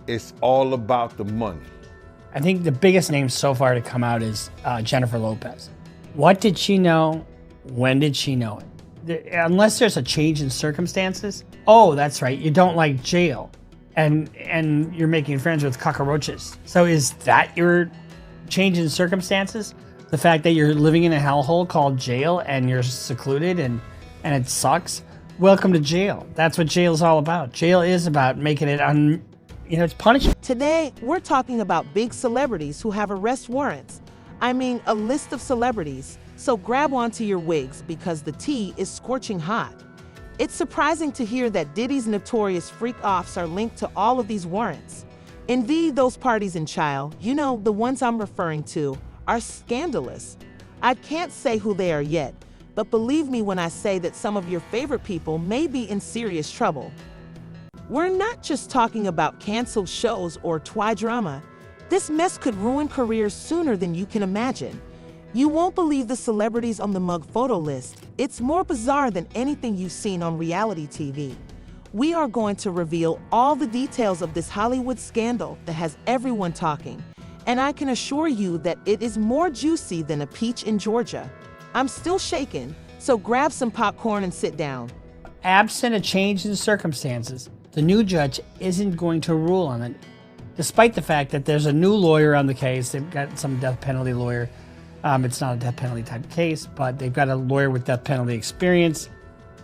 It's all about the money. I think the biggest name so far to come out is Jennifer Lopez. What did she know? When did she know it? Unless there's a change in circumstances. Oh, that's right. You don't like jail, and you're making friends with cockroaches. So is that your change in circumstances? The fact that you're living in a hellhole called jail and you're secluded and it sucks? Welcome to jail. That's what jail is all about. Jail is about making it it's punishment. Today, we're talking about big celebrities who have arrest warrants. I mean, a list of celebrities. So grab onto your wigs because the tea is scorching hot. It's surprising to hear that Diddy's notorious freak-offs are linked to all of these warrants. Indeed, those parties in Child, the ones I'm referring to, are scandalous. I can't say who they are yet, but believe me when I say that some of your favorite people may be in serious trouble. We're not just talking about canceled shows or twi drama. This mess could ruin careers sooner than you can imagine. You won't believe the celebrities on the mug photo list. It's more bizarre than anything you've seen on reality TV. We are going to reveal all the details of this Hollywood scandal that has everyone talking. And I can assure you that it is more juicy than a peach in Georgia. I'm still shaken, so grab some popcorn and sit down. Absent a change in circumstances, the new judge isn't going to rule on it, despite the fact that there's a new lawyer on the case. They've got some death penalty lawyer. It's not a death penalty type case, but they've got a lawyer with death penalty experience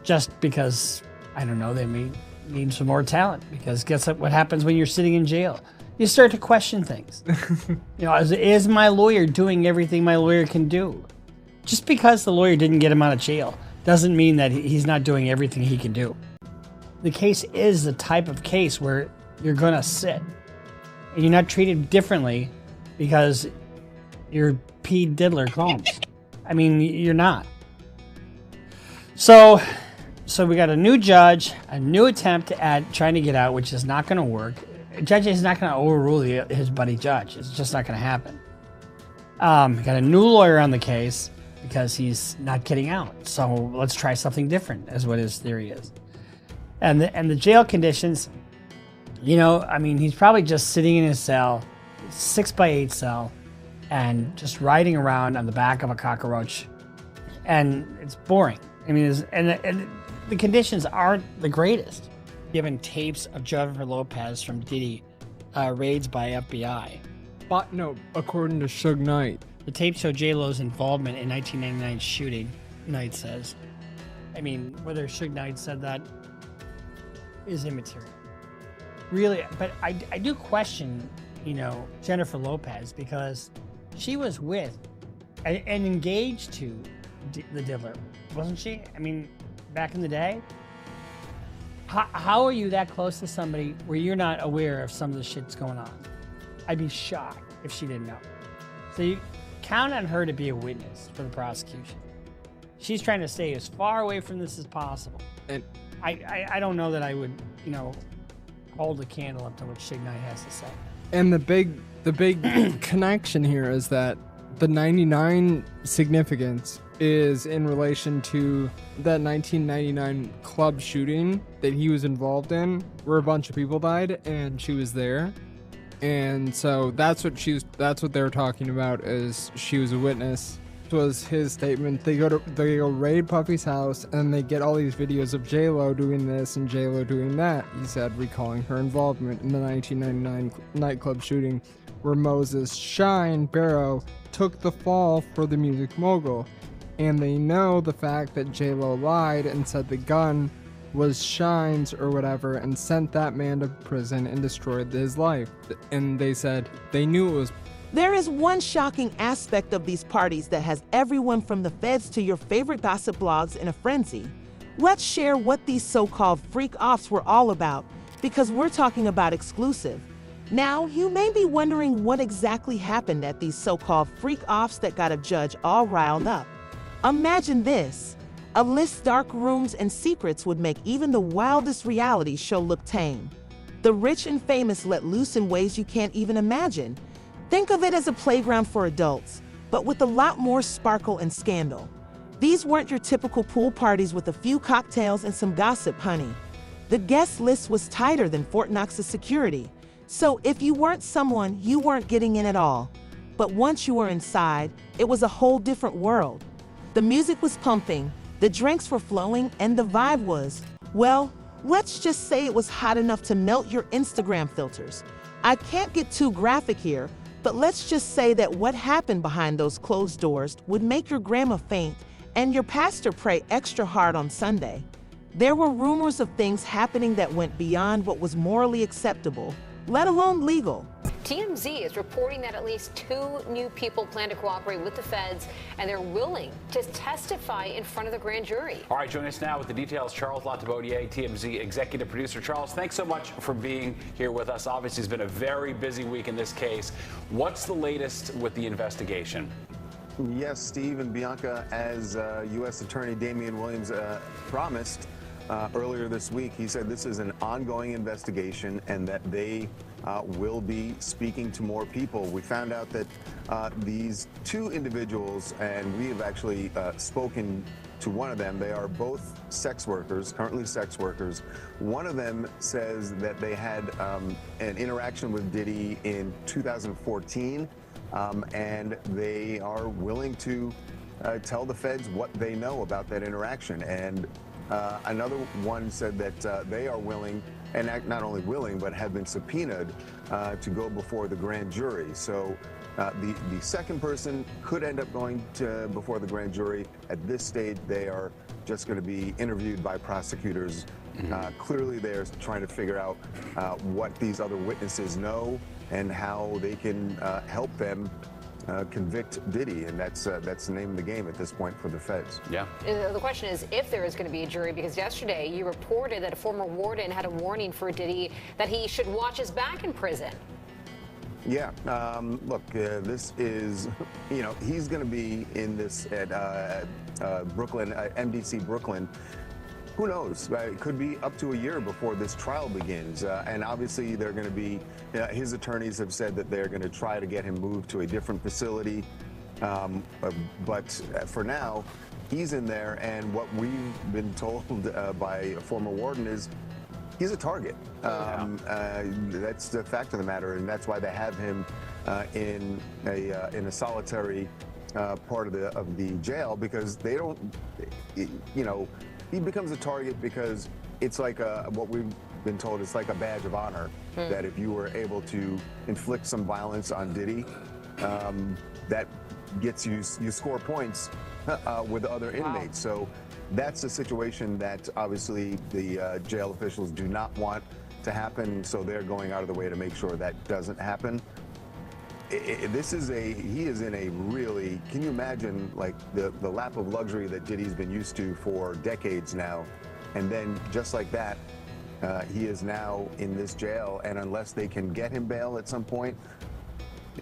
just because, I don't know, they may need some more talent. Because guess what happens when you're sitting in jail? You start to question things. Is my lawyer doing everything my lawyer can do? Just because the lawyer didn't get him out of jail doesn't mean that he's not doing everything he can do. The case is the type of case where you're going to sit and you're not treated differently because you're P. Diddler Combs. I mean, you're not. So we got a new judge, a new attempt at trying to get out, which is not going to work. A judge is not going to overrule his buddy judge. It's just not going to happen. We got a new lawyer on the case because he's not getting out. So let's try something different, is what his theory is. And the jail conditions, he's probably just sitting in his cell, 6x8 cell, and just riding around on the back of a cockroach, and it's boring. I mean, and the conditions aren't the greatest. Given tapes of Jennifer Lopez from Diddy raids by FBI. But no, according to Suge Knight. The tape show J-Lo's involvement in 1999 shooting, Knight says. I mean, whether Suge Knight said that is immaterial. Really, but I do question, Jennifer Lopez, because she was with and engaged to the Diddler, wasn't she? I mean, back in the day. How are you that close to somebody where you're not aware of some of the shit's going on? I'd be shocked if she didn't know. So you count on her to be a witness for the prosecution. She's trying to stay as far away from this as possible. And I don't know that I would, hold a candle up to what Suge Knight has to say. And the big connection here is that the 99 significance is in relation to that 1999 club shooting that he was involved in, where a bunch of people died, and she was there. And so that's what they were talking about, is she was a witness. This was his statement. They go raid Puffy's house, and they get all these videos of J-Lo doing this and J-Lo doing that. He said, recalling her involvement in the 1999 nightclub shooting, where Moses Shine Barrow took the fall for the music mogul. And they know the fact that J-Lo lied and said the gun was Shine's or whatever, and sent that man to prison and destroyed his life. And they said they knew it was. There is one shocking aspect of these parties that has everyone from the feds to your favorite gossip blogs in a frenzy. Let's share what these so-called freak-offs were all about, because we're talking about exclusive. Now, you may be wondering what exactly happened at these so-called freak-offs that got a judge all riled up. Imagine this. A list dark rooms and secrets would make even the wildest reality show look tame. The rich and famous let loose in ways you can't even imagine. Think of it as a playground for adults, but with a lot more sparkle and scandal. These weren't your typical pool parties with a few cocktails and some gossip, honey. The guest list was tighter than Fort Knox's security. So if you weren't someone, you weren't getting in at all. But once you were inside, it was a whole different world. The music was pumping, the drinks were flowing, and the vibe was, well, let's just say it was hot enough to melt your Instagram filters. I can't get too graphic here, but let's just say that what happened behind those closed doors would make your grandma faint and your pastor pray extra hard on Sunday. There were rumors of things happening that went beyond what was morally acceptable, let alone legal. TMZ is reporting that at least 2 new people plan to cooperate with the feds, and they're willing to testify in front of the grand jury. All right, join us now with the details. Charles Latibodier, TMZ executive producer. Charles, thanks so much for being here with us. Obviously, it's been a very busy week in this case. What's the latest with the investigation? Yes, Steve and Bianca, as U.S. Attorney Damian Williams promised earlier this week, he said this is an ongoing investigation and that they will be speaking to more people. We found out that these 2 individuals, and we have actually spoken to one of them. They are both sex workers, currently sex workers. One of them says that they had an interaction with Diddy in 2014, and they are willing to tell the feds what they know about that interaction. And another one said that they are willing, and not only willing, but have been subpoenaed to go before the grand jury. So the second person could end up going before the grand jury. At this stage, they are just going to be interviewed by prosecutors. Clearly, they're trying to figure out what these other witnesses know and how they can help them convict Diddy, and that's the name of the game at this point for the feds. Yeah. The question is if there is going to be a jury, because yesterday you reported that a former warden had a warning for Diddy that he should watch his back in prison. Yeah, look, this is, he's going to be in this at Brooklyn, MDC Brooklyn. Who knows? It could be up to a year before this trial begins. And obviously, they're going to be, his attorneys have said that they're going to try to get him moved to a different facility. But for now, he's in there. And what we've been told by a former warden is he's a target. That's the fact of the matter. And that's why they have him in a solitary part of the jail, because they don't, he becomes a target because it's like what we've been told, it's like a badge of honor that if you were able to inflict some violence on Diddy, that gets you score points with other inmates. So that's a situation that obviously the jail officials do not want to happen. So they're going out of the way to make sure that doesn't happen. He is in a really, can you imagine like the lap of luxury that Diddy's been used to for decades now, and then just like that, he is now in this jail, and unless they can get him bail at some point,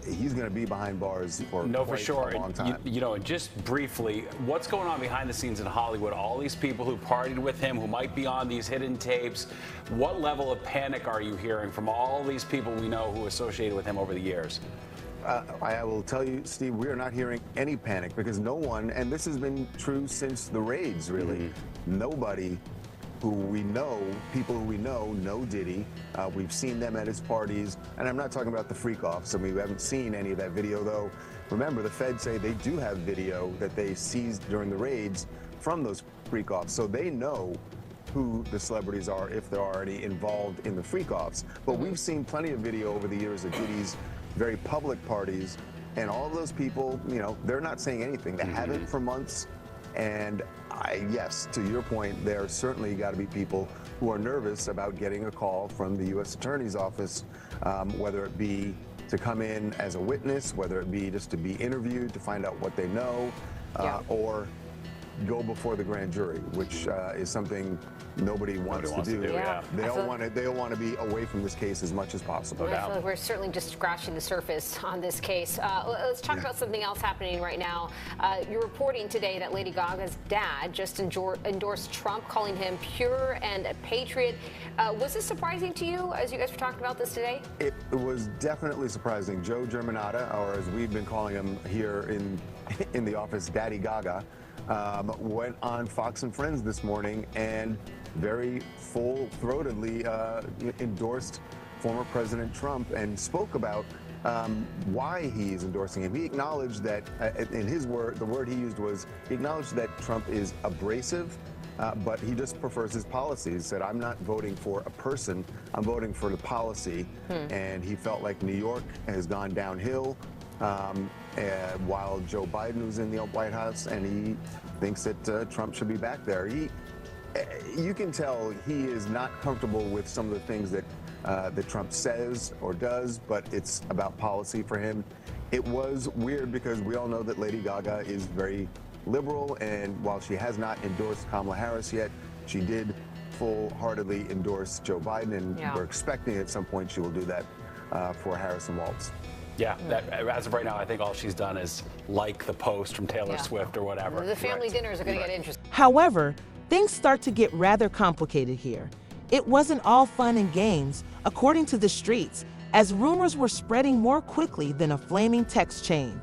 he's going to be behind bars for quite a long time. And just briefly, what's going on behind the scenes in Hollywood? All these people who partied with him, who might be on these hidden tapes, what level of panic are you hearing from all these people we know who associated with him over the years? I will tell you, Steve, we are not hearing any panic because no one, and this has been true since the raids, really, nobody who we know, people who we know Diddy. We've seen them at his parties, and I'm not talking about the freak-offs. I mean, we haven't seen any of that video, though. Remember, the feds say they do have video that they seized during the raids from those freak-offs, so they know who the celebrities are if they're already involved in the freak-offs. But we've seen plenty of video over the years of Diddy's very public parties, and all of those people, they're not saying anything. They haven't for months. And yes, to your point, there certainly got to be people who are nervous about getting a call from the U.S. Attorney's Office, whether it be to come in as a witness, whether it be just to be interviewed to find out what they know, or go before the grand jury, which is something nobody wants to do. They all want to be away from this case as much as possible. I feel like we're certainly just scratching the surface on this case. Let's talk about something else happening right now. You're reporting today that Lady Gaga's dad just endorsed Trump, calling him pure and a patriot. Was this surprising to you as you guys were talking about this today? It was definitely surprising. Joe Germanata, or as we've been calling him here in the office, Daddy Gaga, went on Fox and Friends this morning and very full-throatedly endorsed former President Trump and spoke about why he is endorsing him. He acknowledged that, in his word, the word he used was, he acknowledged that Trump is abrasive, but he just prefers his policies. He said, I'm not voting for a person, I'm voting for the policy. And he felt like New York has gone downhill while Joe Biden was in the White House, and he thinks that Trump should be back there. You can tell he is not comfortable with some of the things that Trump says or does, but it's about policy for him. It was weird because we all know that Lady Gaga is very liberal, and while she has not endorsed Kamala Harris yet, she did full-heartedly endorse Joe Biden, and we're expecting at some point she will do that for Harris and Waltz. Yeah, as of right now, I think all she's done is like the post from Taylor Swift or whatever. The family dinners are going to get interesting. However, things start to get rather complicated here. It wasn't all fun and games, according to the streets, as rumors were spreading more quickly than a flaming text chain.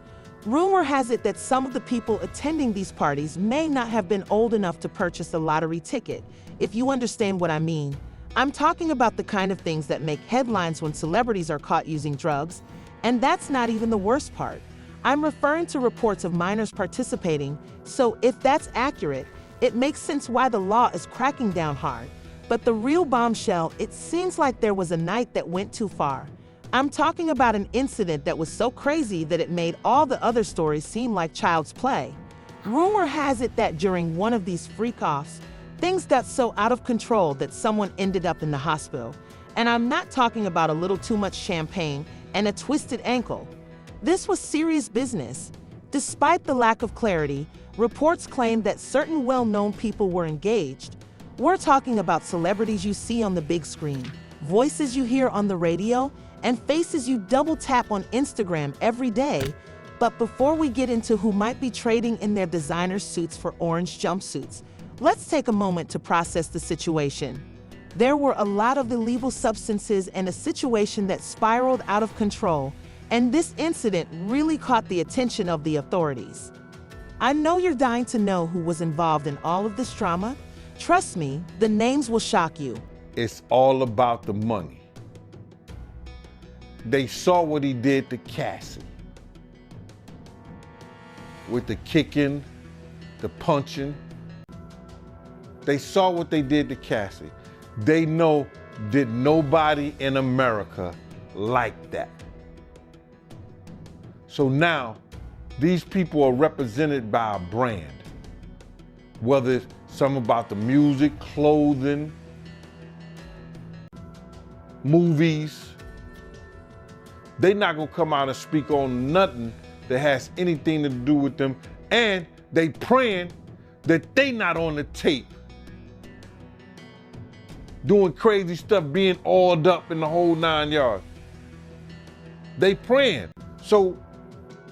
Rumor has it that some of the people attending these parties may not have been old enough to purchase a lottery ticket, if you understand what I mean. I'm talking about the kind of things that make headlines when celebrities are caught using drugs, and that's not even the worst part. I'm referring to reports of minors participating, so if that's accurate, it makes sense why the law is cracking down hard. But the real bombshell, it seems like there was a night that went too far. I'm talking about an incident that was so crazy that it made all the other stories seem like child's play. Rumor has it that during one of these freak-offs, things got so out of control that someone ended up in the hospital. And I'm not talking about a little too much champagne and a twisted ankle. This was serious business. Despite the lack of clarity, reports claim that certain well-known people were engaged. We're talking about celebrities you see on the big screen, voices you hear on the radio, and faces you double tap on Instagram every day. But before we get into who might be trading in their designer suits for orange jumpsuits, let's take a moment to process the situation. There were a lot of illegal substances and a situation that spiraled out of control, and this incident really caught the attention of the authorities. I know you're dying to know who was involved in all of this drama. Trust me, the names will shock you. It's all about the money. They saw what he did to Cassie. With the kicking, the punching. They saw what they did to Cassie. They know that nobody in America liked that. So now, these people are represented by a brand. Whether it's some about the music, clothing, movies. They're not gonna come out and speak on nothing that has anything to do with them, and they praying that they not on the tape doing crazy stuff, being oiled up in the whole 9 yards. They praying. So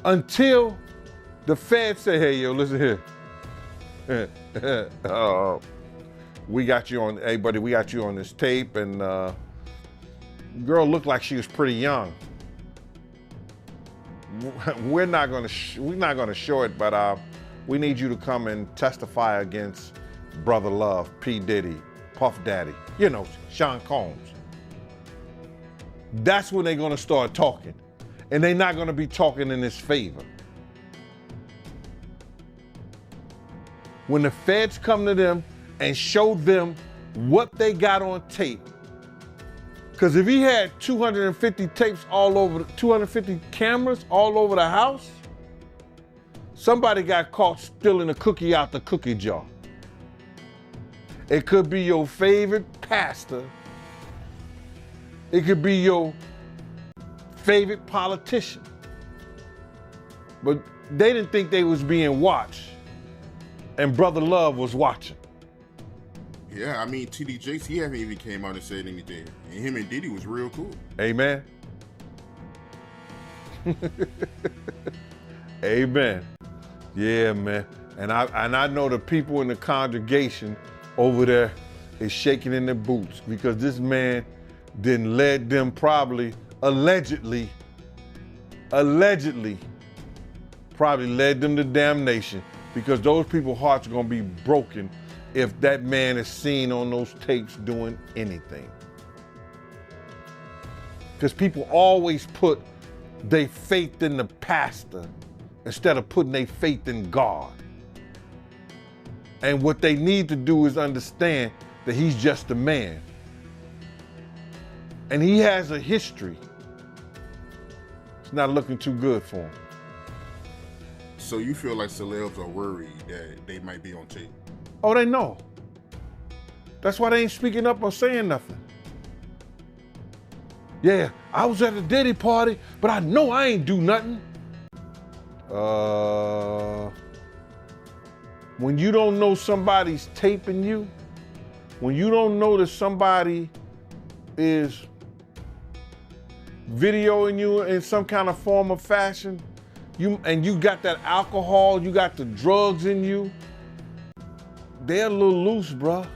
until the feds say, hey, yo, listen here. We got you on, hey buddy, we got you on this tape, and girl looked like she was pretty young. We're not gonna show it, but we need you to come and testify against Brother Love, P. Diddy, Puff Daddy, you know, Sean Combs. That's when they're gonna start talking. And they're not gonna be talking in his favor. When the feds come to them and show them what they got on tape, because if he had 250 tapes all over, 250 cameras all over the house, somebody got caught stealing a cookie out the cookie jar. It could be your favorite pastor. It could be your favorite politician. But they didn't think they was being watched, and Brother Love was watching. Yeah, I mean, TD Jakes, he haven't even came out and said anything. And him and Diddy was real cool. Amen. Amen. Yeah, man. And I know the people in the congregation over there is shaking in their boots because this man didn't let them probably, allegedly probably led them to damnation, because those people's hearts are gonna be broken if that man is seen on those tapes doing anything. Because people always put their faith in the pastor instead of putting their faith in God. And what they need to do is understand that he's just a man. And he has a history. It's not looking too good for him. So you feel like celebs are worried that they might be on tape? Oh, they know. That's why they ain't speaking up or saying nothing. Yeah, I was at a Diddy party, but I know I ain't do nothing. When you don't know somebody's taping you, when you don't know that somebody is videoing you in some kind of form or fashion, and you got that alcohol, you got the drugs in you, they're a little loose, bruh.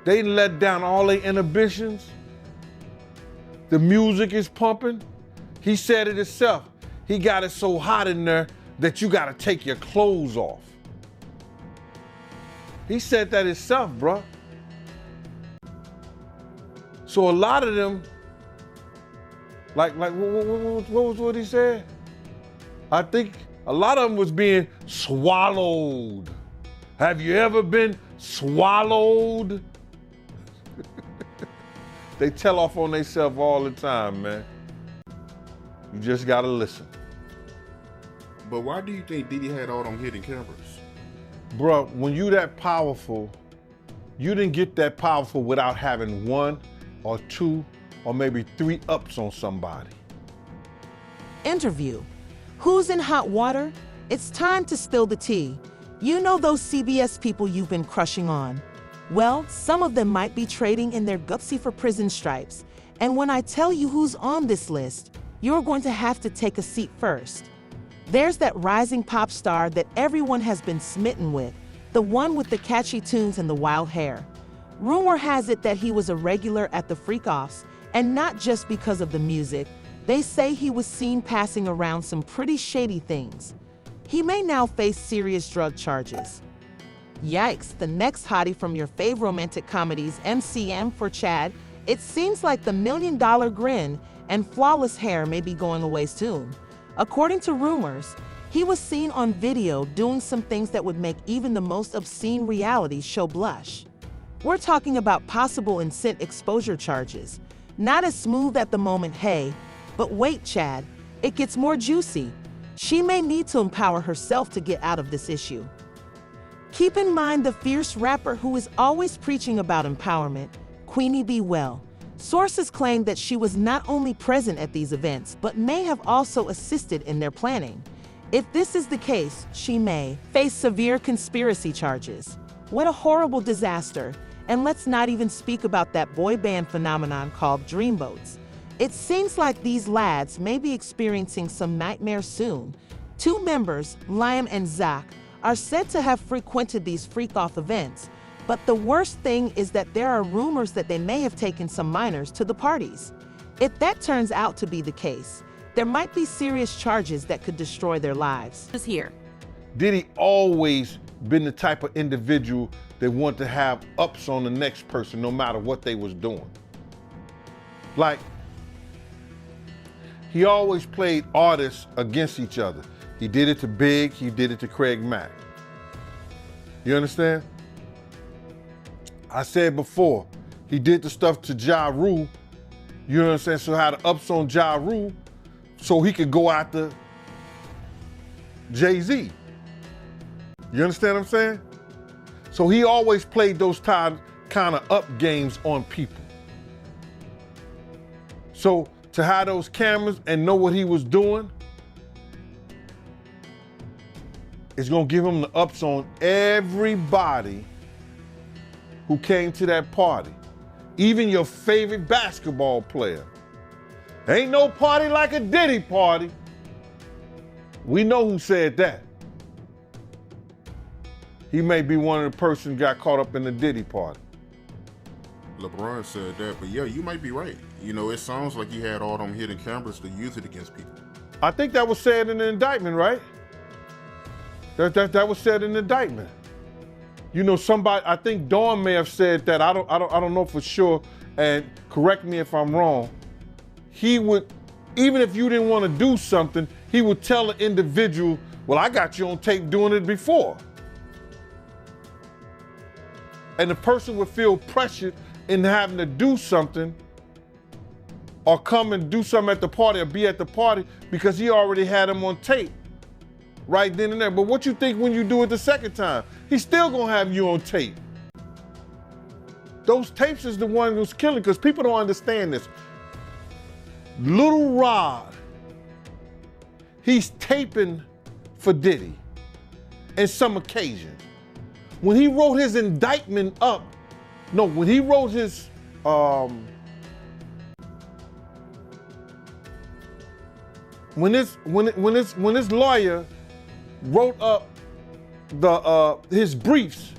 They let down all their inhibitions. The music is pumping. He said it himself. He got it so hot in there that you gotta take your clothes off. He said that himself, bruh. So a lot of them, like what was what he said? I think a lot of them was being swallowed. Have you ever been swallowed? They tell off on themselves all the time, man. You just gotta listen. But why do you think Diddy had all them hidden cameras? Bruh, when you that powerful, you didn't get that powerful without having 1 or 2 or maybe 3 ups on somebody. Interview. Who's in hot water? It's time to spill the tea. You know those CBS people you've been crushing on. Well, some of them might be trading in their gutsy for prison stripes. And when I tell you who's on this list, you're going to have to take a seat first. There's that rising pop star that everyone has been smitten with, the one with the catchy tunes and the wild hair. Rumor has it that he was a regular at the freak-offs, and not just because of the music. They say he was seen passing around some pretty shady things. He may now face serious drug charges. Yikes, the next hottie from your fave romantic comedies, MCM for Chad. It seems like the $1 million grin and flawless hair may be going away soon. According to rumors, he was seen on video doing some things that would make even the most obscene reality show blush. We're talking about possible incent exposure charges. Not as smooth at the moment, hey, but wait, Chad, it gets more juicy. She may need to empower herself to get out of this issue. Keep in mind the fierce rapper who is always preaching about empowerment, Queenie B. Well. Sources claim that she was not only present at these events, but may have also assisted in their planning. If this is the case, she may face severe conspiracy charges. What a horrible disaster. And let's not even speak about that boy band phenomenon called Dreamboats. It seems like these lads may be experiencing some nightmares soon. 2 members, Liam and Zach, are said to have frequented these freak-off events. But the worst thing is that there are rumors that they may have taken some minors to the parties. If that turns out to be the case, there might be serious charges that could destroy their lives. Here. Diddy always been the type of individual that want to have ups on the next person no matter what they was doing. Like, he always played artists against each other. He did it to Big, he did it to Craig Mack. You understand? I said before, he did the stuff to Ja Rule, you know what I'm saying? So had the ups on Ja Rule so he could go after Jay-Z. You understand what I'm saying? So he always played those kind of up games on people. So to have those cameras and know what he was doing, it's gonna give him the ups on everybody who came to that party. Even your favorite basketball player. Ain't no party like a Diddy party. We know who said that. He may be one of the persons got caught up in the Diddy party. LeBron said that, but yeah, you might be right. You know, it sounds like he had all them hidden cameras to use it against people. I think that was said in the indictment, right? That was said in the indictment. You know, somebody, I think Dawn may have said that. I don't know for sure, and correct me if I'm wrong. he would, even if you didn't want to do something, he would tell the individual, well, I got you on tape doing it before. And the person would feel pressured in having to do something or come and do something at the party or be at the party because he already had him on tape right then and there. But what you think when you do it the second time? He's still gonna have you on tape. Those tapes is the one who's killing, because people don't understand this. Little Rod, he's taping for Diddy in some occasions. When he wrote his indictment up, no, when he wrote his, when his lawyer wrote up his briefs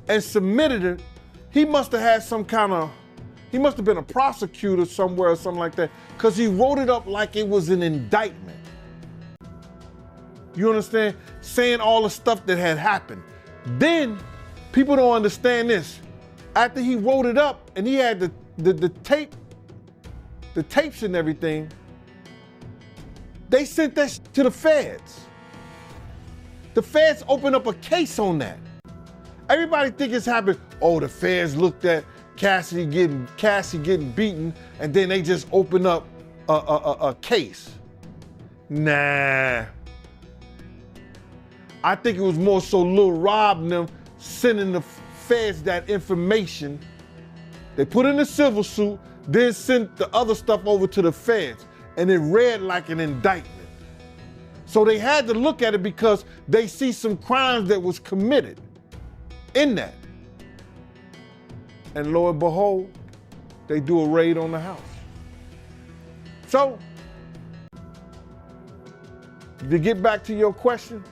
and submitted it, he must have had some kind of, he must have been a prosecutor somewhere or something like that, because he wrote it up like it was an indictment. You understand? Saying all the stuff that had happened. Then people don't understand this. After he wrote it up and he had the tapes and everything, they sent that to the feds. The feds opened up a case on that. Everybody think it's happened. Oh, the feds looked at Cassie getting beaten, and then they just opened up a case. Nah. I think it was more so Lil Rob and them sending the feds that information. They put in a civil suit, then sent the other stuff over to the feds, and it read like an indictment. So they had to look at it because they see some crimes that was committed in that. And lo and behold, they do a raid on the house. So, to get back to your question,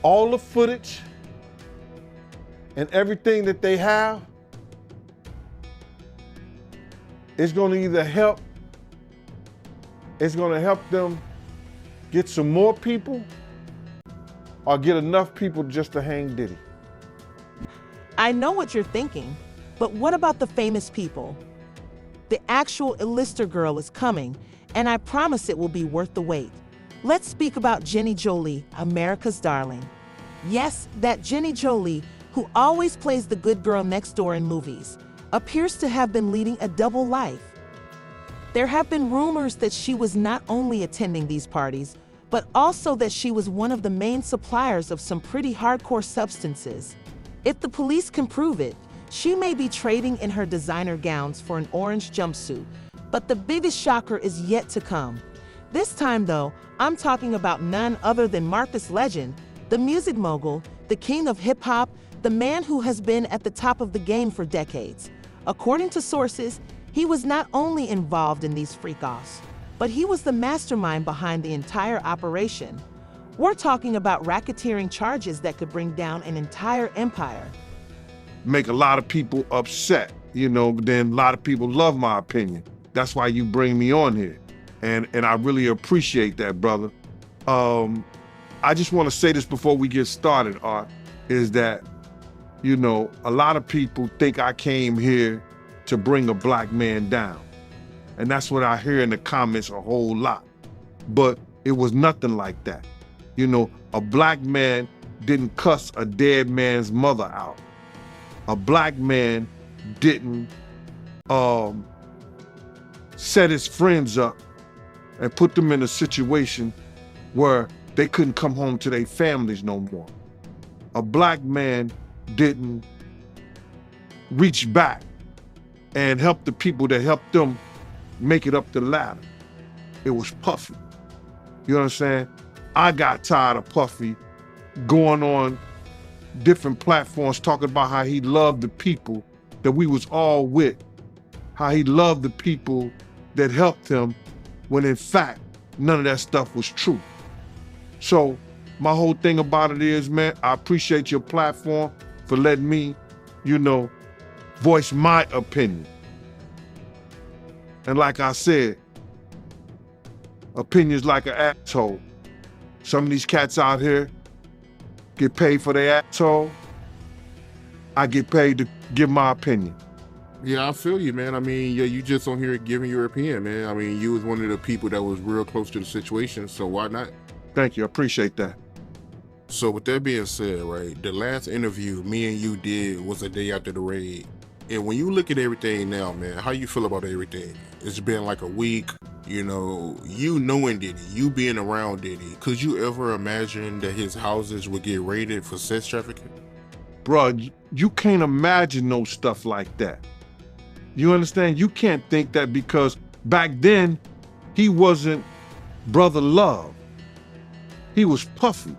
all the footage and everything that they have is going to either help, it's going to help them get some more people or get enough people just to hang Diddy. I know what you're thinking, but what about the famous people? The actual Illister girl is coming, and I promise it will be worth the wait. Let's speak about Jenny Jolie, America's darling. Yes, that Jenny Jolie, who always plays the good girl next door in movies, appears to have been leading a double life. There have been rumors that she was not only attending these parties, but also that she was one of the main suppliers of some pretty hardcore substances. If the police can prove it, she may be trading in her designer gowns for an orange jumpsuit, but the biggest shocker is yet to come. This time though, I'm talking about none other than Marcus Legend, the music mogul, the king of hip-hop, the man who has been at the top of the game for decades. According to sources, he was not only involved in these freak-offs, but he was the mastermind behind the entire operation. We're talking about racketeering charges that could bring down an entire empire. Make a lot of people upset, you know, but then a lot of people love my opinion. That's why you bring me on here. And I really appreciate that, brother. I just want to say this before we get started, Art, is that, you know, a lot of people think I came here to bring a black man down. And that's what I hear in the comments a whole lot. But it was nothing like that. You know, a black man didn't cuss a dead man's mother out. A black man didn't set his friends up and put them in a situation where they couldn't come home to their families no more. A black man didn't reach back and help the people that helped them make it up the ladder. It was Puffy. You know what I'm saying? I got tired of Puffy going on different platforms talking about how he loved the people that we was all with, how he loved the people that helped him, when in fact, none of that stuff was true. So my whole thing about it is, man, I appreciate your platform for letting me, you know, voice my opinion. And like I said, opinions like an asshole. Some of these cats out here get paid for their asshole. I get paid to give my opinion. Yeah, I feel you, man. I mean, yeah, you just on here giving your opinion, man. I mean, you was one of the people that was real close to the situation, so why not? Thank you. I appreciate that. So with that being said, right, the last interview me and you did was a day after the raid. And when you look at everything now, man, how you feel about everything? It's been like a week, you knowing Diddy, you being around Diddy. Could you ever imagine that his houses would get raided for sex trafficking? Bruh, you can't imagine no stuff like that. You understand? You can't think that because back then he wasn't Brother Love. He was Puffy.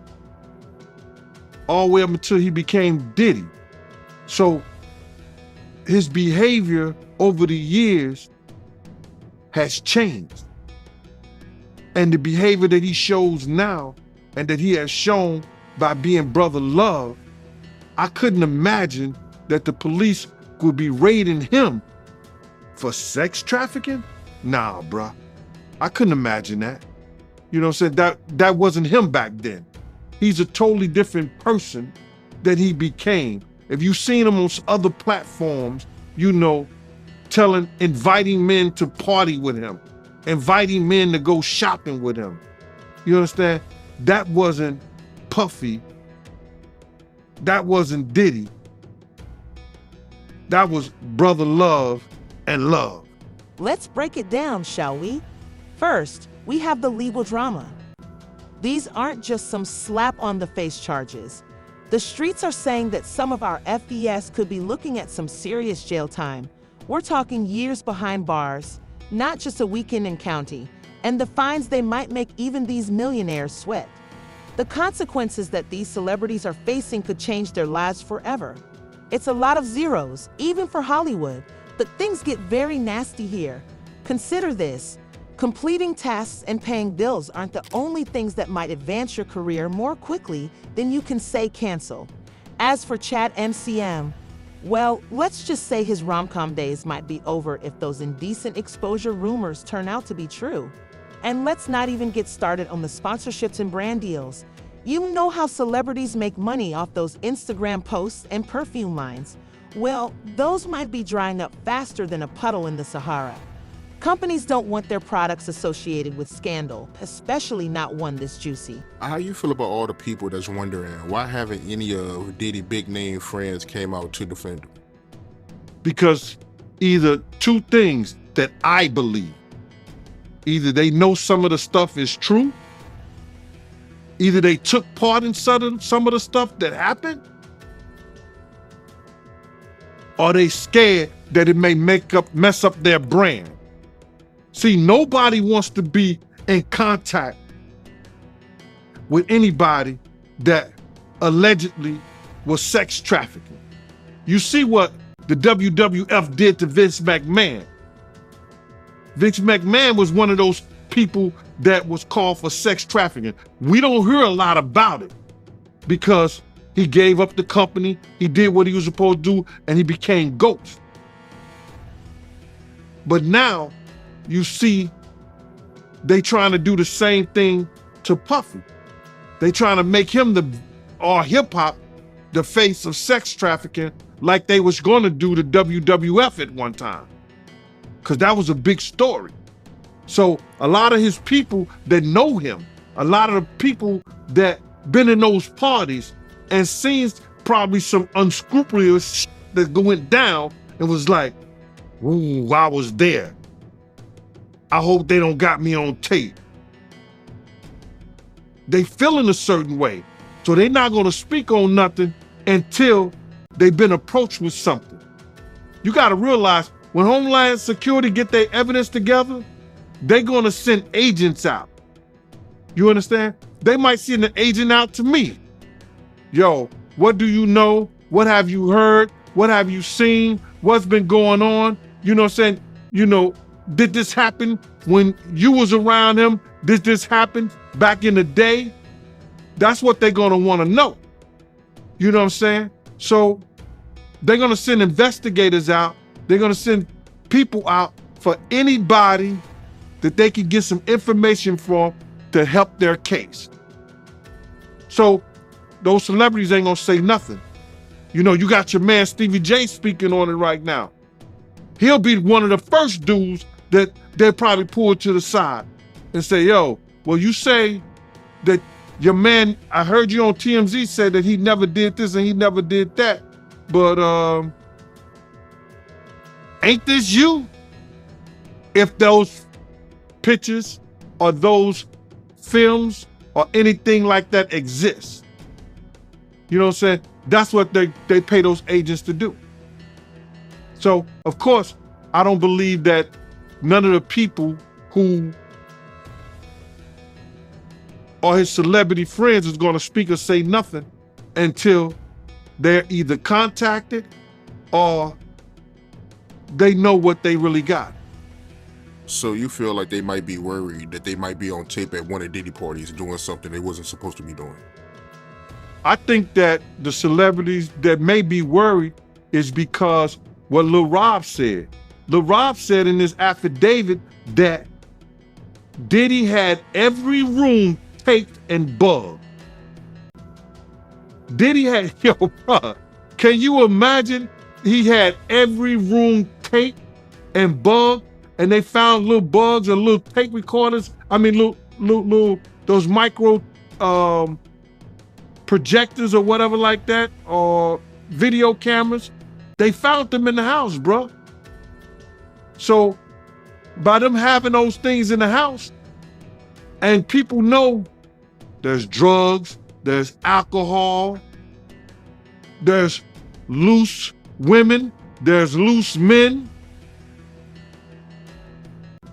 All the way up until he became Diddy. So his behavior over the years has changed. And the behavior that he shows now and that he has shown by being Brother Love, I couldn't imagine that the police would be raiding him for sex trafficking? Nah, bruh. I couldn't imagine that. You know what I'm saying? That wasn't him back then. He's a totally different person that he became. If you've seen him on other platforms, inviting men to party with him, inviting men to go shopping with him. You understand? That wasn't Puffy. That wasn't Diddy. That was Brother Love and Love. Let's break it down, shall we? First, we have the legal drama. These aren't just some slap-on-the-face charges. The streets are saying that some of our FBS could be looking at some serious jail time. We're talking years behind bars, not just a weekend in county, and the fines they might make even these millionaires sweat. The consequences that these celebrities are facing could change their lives forever. It's a lot of zeros, even for Hollywood, but things get very nasty here. Consider this. Completing tasks and paying bills aren't the only things that might advance your career more quickly than you can say cancel. As for Chad MCM, well, let's just say his rom-com days might be over if those indecent exposure rumors turn out to be true. And let's not even get started on the sponsorships and brand deals. You know how celebrities make money off those Instagram posts and perfume lines. Well, those might be drying up faster than a puddle in the Sahara. Companies don't want their products associated with scandal, especially not one this juicy. How you feel about all the people that's wondering why haven't any of Diddy big name friends came out to defend him? Because either two things that I believe. Either they know some of the stuff is true, either they took part in some of the stuff that happened, or they scared that it may mess up their brand. See, nobody wants to be in contact with anybody that allegedly was sex trafficking. You see what the WWF did to Vince McMahon. Vince McMahon was one of those people that was called for sex trafficking. We don't hear a lot about it because he gave up the company, he did what he was supposed to do, and he became Ghost. But now, you see, they trying to do the same thing to Puffy. They trying to make him or hip-hop the face of sex trafficking like they was gonna do to WWF at one time. Because that was a big story. So a lot of his people that know him, a lot of the people that been in those parties and seen probably some unscrupulous shit that went down and was like, ooh, I was there. I hope they don't got me on tape. They feeling a certain way. So they not gonna speak on nothing until they've been approached with something. You gotta realize when Homeland Security get their evidence together, they're gonna send agents out. You understand? They might send an agent out to me. Yo, what do you know? What have you heard? What have you seen? What's been going on? You know what I'm saying? Did this happen when you was around him? Did this happen back in the day? That's what they're gonna wanna know. You know what I'm saying? So they're gonna send investigators out. They're gonna send people out for anybody that they can get some information from to help their case. So those celebrities ain't gonna say nothing. You got your man Stevie J speaking on it right now. he'll be one of the first dudes that they'll probably pull to the side and say, yo, well, you say that your man, I heard you on TMZ said that he never did this and he never did that, but ain't this you? If those pictures or those films or anything like that exists. You know what I'm saying? That's what they pay those agents to do. So, of course, I don't believe that none of the people who are his celebrity friends is going to speak or say nothing until they're either contacted or they know what they really got. So you feel like they might be worried that they might be on tape at one of Diddy parties doing something they wasn't supposed to be doing? I think that the celebrities that may be worried is because what Lil Rob said. Lil Rob said in his affidavit that Diddy had every room taped and bugged. Diddy had, yo, bro, can you imagine he had every room taped and bugged, and they found little bugs and little tape recorders, little those micro projectors or whatever like that, or video cameras. They found them in the house, bro. So by them having those things in the house, and people know there's drugs, there's alcohol, there's loose women, there's loose men,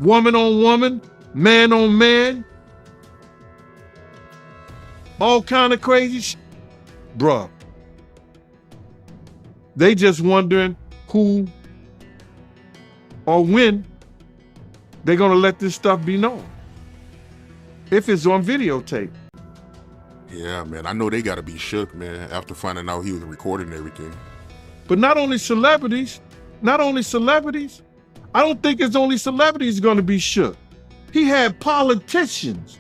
woman on woman, man on man, all kind of crazy shit. Bruh, they just wondering who or when they're gonna let this stuff be known. If it's on videotape. Yeah, man, I know they gotta be shook, man, after finding out he was recording everything. But not only celebrities, I don't think it's only celebrities gonna be shook. He had politicians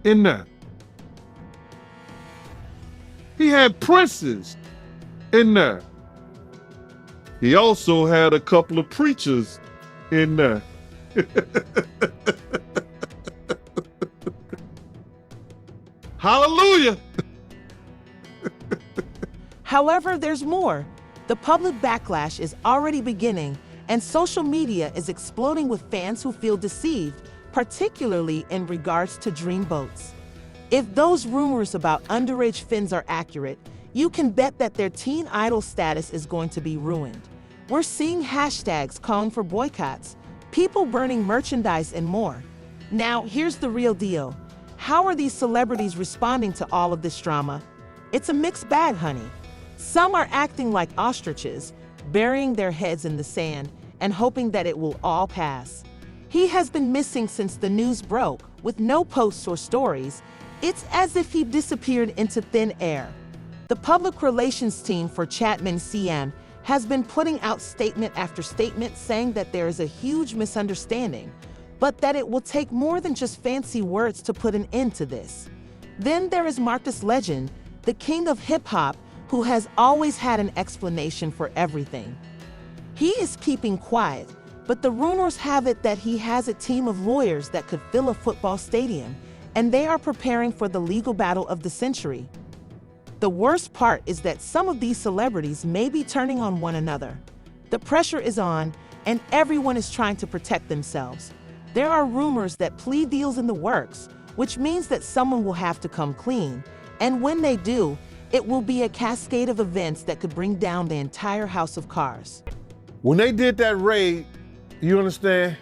in there. He had princes in there. He also had a couple of preachers in there. Hallelujah. However, there's more. The public backlash is already beginning, and social media is exploding with fans who feel deceived, particularly in regards to dream boats. If those rumors about underage fins are accurate, you can bet that their teen idol status is going to be ruined. We're seeing hashtags calling for boycotts, people burning merchandise, and more. Now, here's the real deal. How are these celebrities responding to all of this drama? It's a mixed bag, honey. Some are acting like ostriches, burying their heads in the sand and hoping that it will all pass. He has been missing since the news broke, with no posts or stories. It's as if he disappeared into thin air. The public relations team for Chapman CM has been putting out statement after statement saying that there is a huge misunderstanding, but that it will take more than just fancy words to put an end to this. Then there is Marcus Legend, the king of hip-hop, who has always had an explanation for everything. He is keeping quiet, but the rumors have it that he has a team of lawyers that could fill a football stadium, and they are preparing for the legal battle of the century. The worst part is that some of these celebrities may be turning on one another. The pressure is on, and everyone is trying to protect themselves. There are rumors that plea deals in the works, which means that someone will have to come clean, and when they do, it will be a cascade of events that could bring down the entire house of cards. When they did that raid, you understand?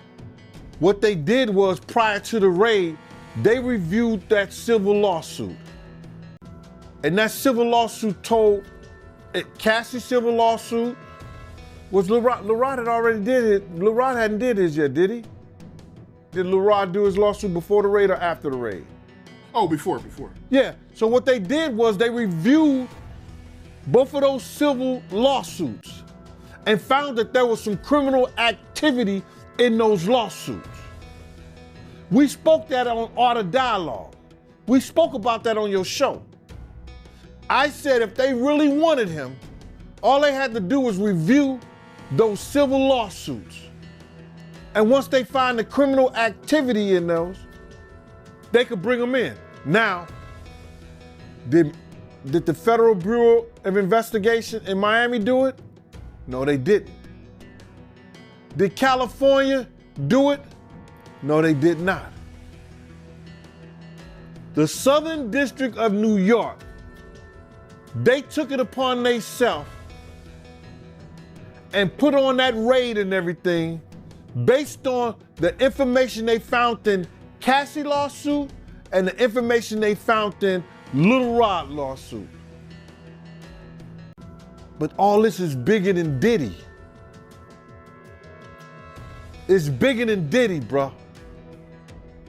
What they did was, prior to the raid, they reviewed that civil lawsuit. And that civil lawsuit told, Cassie's civil lawsuit was Lil Rod had already did it. Lil Rod hadn't did his yet, did he? Did Lil Rod do his lawsuit before the raid or after the raid? Oh, before. Yeah, so what they did was they reviewed both of those civil lawsuits and found that there was some criminal activity in those lawsuits. We spoke that on Art of Dialogue. We spoke about that on your show. I said if they really wanted him, all they had to do was review those civil lawsuits. And once they find the criminal activity in those, they could bring them in. Now, did the Federal Bureau of Investigation in Miami do it? No, they didn't. Did California do it? No, they did not. The Southern District of New York, they took it upon themselves and put on that raid and everything based on the information they found in Cassie lawsuit and the information they found in Little Rod lawsuit. But all this is bigger than Diddy. It's bigger than Diddy, bro.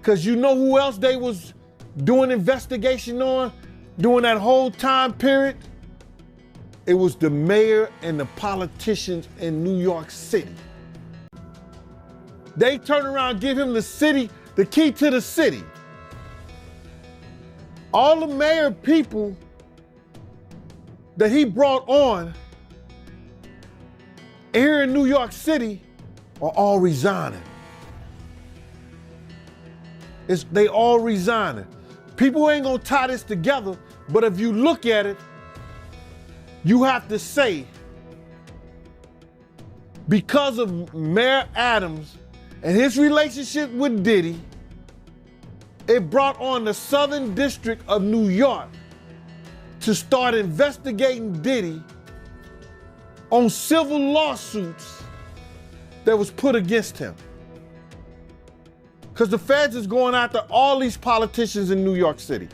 Cause you know who else they was doing investigation on during that whole time period? It was the mayor and the politicians in New York City. They turn around and give him the key to the city. All the mayor people that he brought on here in New York City are all resigning. They all resigning. People ain't gonna tie this together, but if you look at it, you have to say, because of Mayor Adams and his relationship with Diddy, it brought on the Southern District of New York to start investigating Diddy on civil lawsuits that was put against him. Because the feds is going after all these politicians in New York City.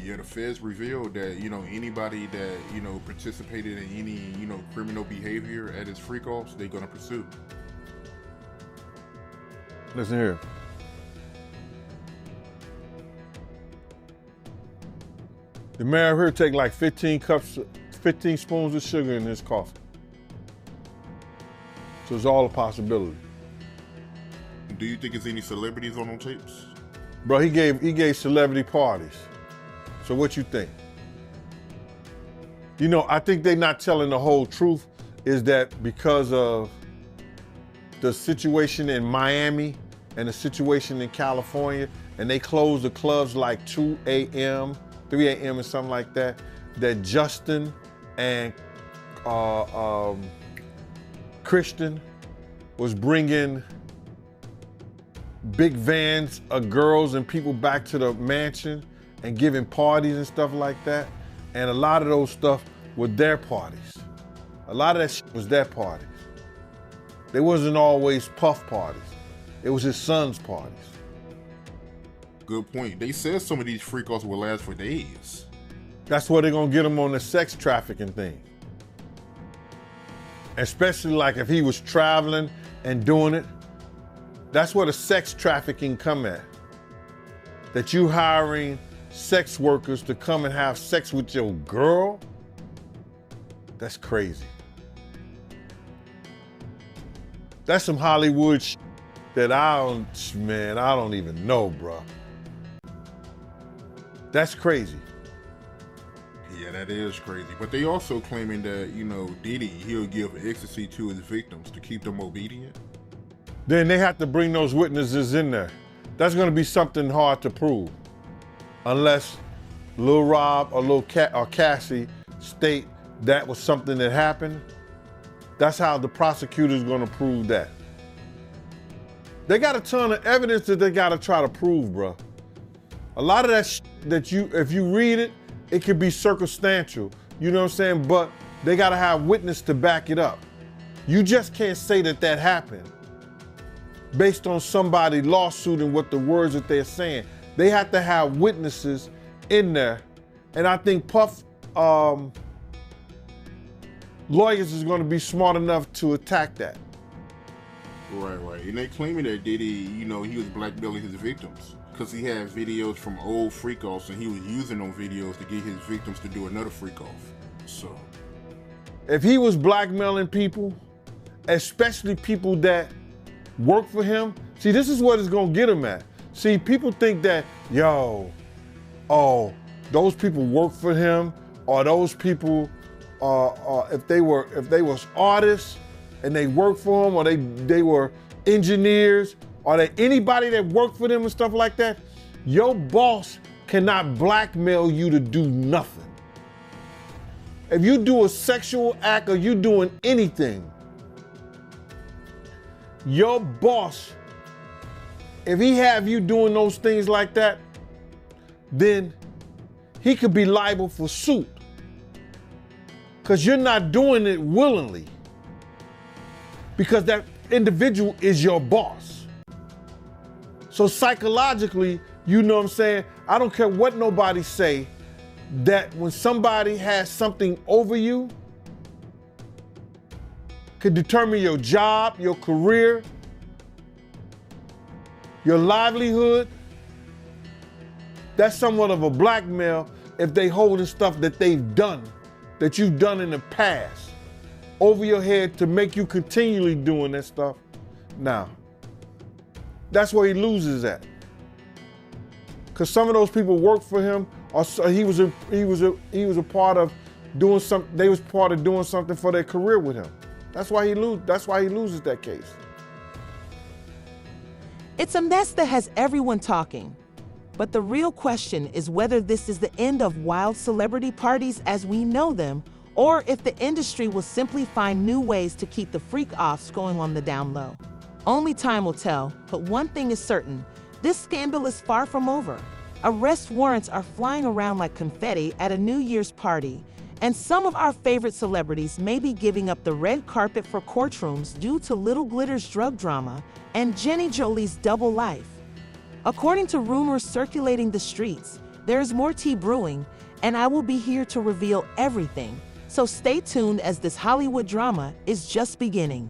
Yeah, the feds revealed that, anybody that, participated in any, criminal behavior at his freak-offs, they're gonna pursue. Listen here. The mayor here take like 15 spoons of sugar in his coffee. So it's all a possibility. Do you think there's any celebrities on tapes? Bro, he gave celebrity parties. So what you think? I think they're not telling the whole truth, is that because of the situation in Miami and the situation in California, and they closed the clubs like 2 a.m., 3 a.m. and something like that, that Justin and Christian was bringing big vans of girls and people back to the mansion and giving parties and stuff like that. And a lot of those stuff were their parties. A lot of that shit was their parties. They wasn't always Puff parties. It was his son's parties. Good point. They said some of these freak-offs will last for days. That's where they're gonna get him on the sex trafficking thing. Especially like if he was traveling and doing it. That's where the sex trafficking come at. That you hiring sex workers to come and have sex with your girl? That's crazy. That's some Hollywood shit that I don't even know, bro. That's crazy. Yeah, that is crazy. But they also claiming that, Diddy, he'll give ecstasy to his victims to keep them obedient. Then they have to bring those witnesses in there. That's gonna be something hard to prove. Unless Lil Rob or Cassie state that was something that happened. That's how the prosecutor's gonna prove that. They got a ton of evidence that they gotta try to prove, bro. A lot of that that if you read it, it could be circumstantial, you know what I'm saying? But they gotta have witness to back it up. You just can't say that happened based on somebody lawsuit and what the words that they're saying. They have to have witnesses in there. And I think Puff lawyers is gonna be smart enough to attack that. Right. And they claiming that Diddy, he was blackmailing his victims because he had videos from old freak-offs and he was using those videos to get his victims to do another freak-off. So, if he was blackmailing people, especially people that work for him, see, this is what it's gonna get him at. See, people think that, those people work for him, or those people if they was artists and they worked for them, or they were engineers, or they anybody that worked for them and stuff like that, your boss cannot blackmail you to do nothing. If you do a sexual act or you doing anything, your boss, if he have you doing those things like that, then he could be liable for suit. Because you're not doing it willingly. Because that individual is your boss. So psychologically, you know what I'm saying? I don't care what nobody say, that when somebody has something over you, could determine your job, your career, your livelihood, that's somewhat of a blackmail if they holding stuff that they've done, that you've done in the past, over your head to make you continually doing that stuff. Now, that's where he loses at. Because some of those people worked for him, or he was a part of doing something. They was part of doing something for their career with him. That's why he loses that case. It's a mess that has everyone talking. But the real question is whether this is the end of wild celebrity parties as we know them, or if the industry will simply find new ways to keep the freak-offs going on the down low. Only time will tell, but one thing is certain, this scandal is far from over. Arrest warrants are flying around like confetti at a New Year's party, and some of our favorite celebrities may be giving up the red carpet for courtrooms due to Little Glitter's drug drama and Jolie's double life. According to rumors circulating the streets, there is more tea brewing, and I will be here to reveal everything. So stay tuned as this Hollywood drama is just beginning.